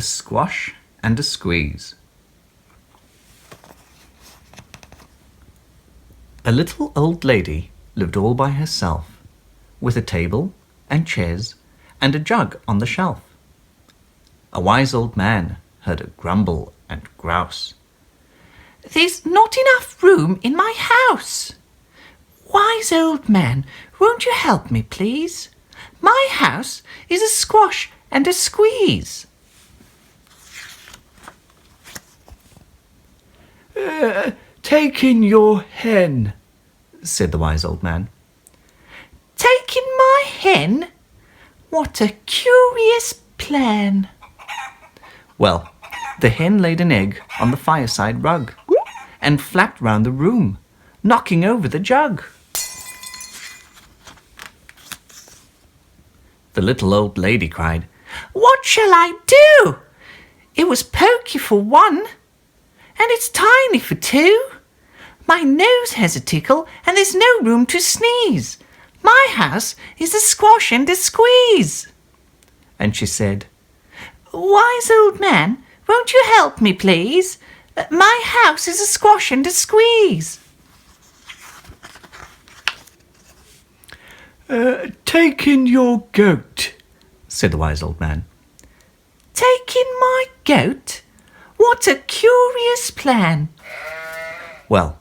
squash and a squeeze. A little old lady lived all by herself, with a table and chairs and a jug on the shelf. A wise old man heard her grumble and grouse. "There's not enough room in my house. Wise old man, won't you help me, please? My house is a squash and a squeeze." Take in your hen," said the wise old man. "Take in my hen? What a curious plan." Well, the hen laid an egg on the fireside rug and flapped round the room, knocking over the jug. The little old lady cried, "What shall I do? It was pokey for one, and it's tiny for two. My nose has a tickle, and there's no room to sneeze. My house is a squash and a squeeze." And she said, "Wise old man, won't you help me, please? My house is a squash and a squeeze." Take in your goat," said the wise old man. "Take in my goat? What a curious plan." Well,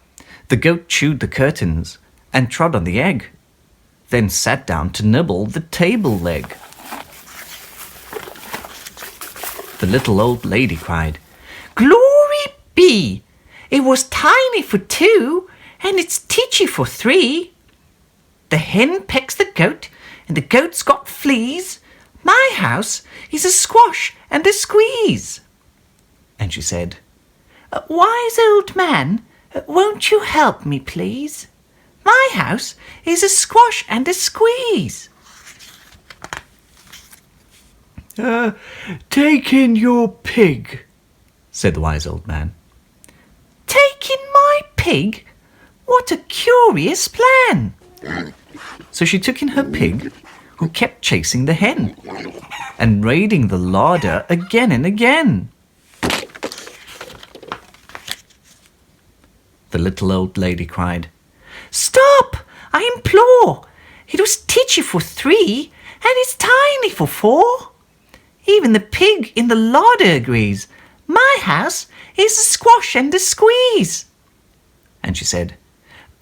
the goat chewed the curtains and trod on the egg, then sat down to nibble the table leg. The little old lady cried, "Glory be! It was tiny for two, and it's titchy for three. The hen pecks the goat, and the goat's got fleas. My house is a squash and a squeeze." And she said, "Wise old man, won't you help me, please? My house is a squash and a squeeze." Take in your pig," said the wise old man. "Take in my pig? What a curious plan." So she took in her pig, who kept chasing the hen and raiding the larder again and again. The little old lady cried, "Stop, I implore! It was titchy for three, and it's tiny for four. Even the pig in the larder agrees. My house is a squash and a squeeze." And she said,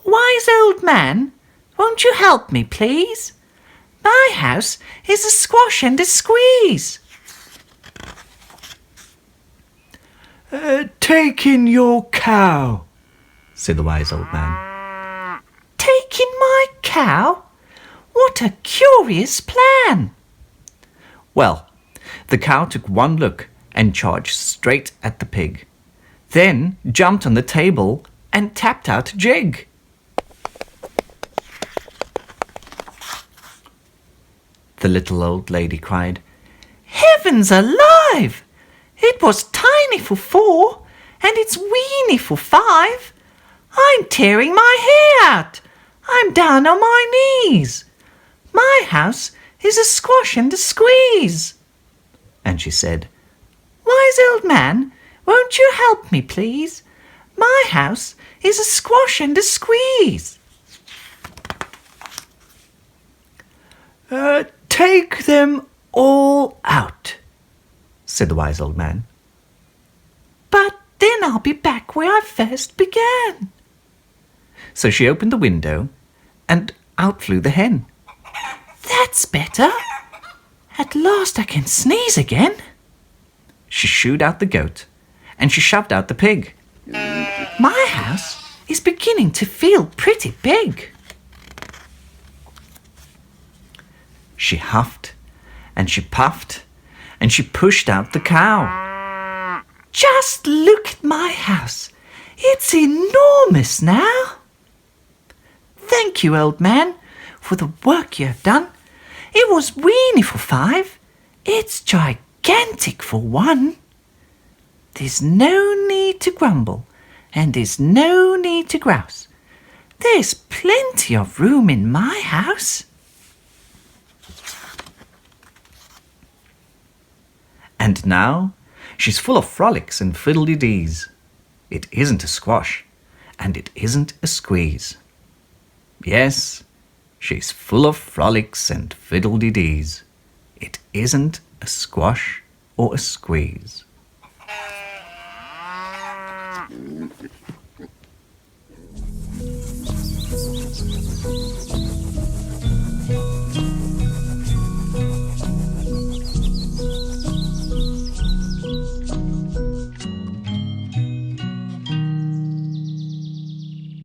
"Wise old man, won't you help me, please? My house is a squash and a squeeze." Take in your cow," said the wise old man. "Take in my cow? What a curious plan." Well, the cow took one look and charged straight at the pig, then jumped on the table and tapped out a jig. The little old lady cried, "Heavens alive! It was tiny for four, and it's weeny for five. I'm tearing my hair out. I'm down on my knees. My house is a squash and a squeeze." And she said, "Wise old man, won't you help me, please? My house is a squash and a squeeze." Take them all out," said the wise old man. "But then I'll be back where I first began." So she opened the window, and out flew the hen. "That's better. At last I can sneeze again." She shooed out the goat, and she shoved out the pig. "My house is beginning to feel pretty big." She huffed, and she puffed, and she pushed out the cow. "Just look at my house. It's enormous now." "Thank you, old man, for the work you have done. It was weeny for five. It's gigantic for one. There's no need to grumble, and there's no need to grouse. There's plenty of room in my house." And now She's full of frolics and fiddle-de-dees. It isn't a squash, and it isn't a squeeze. Yes, she's full of frolics and fiddle-de-dees. It isn't a squash or a squeeze.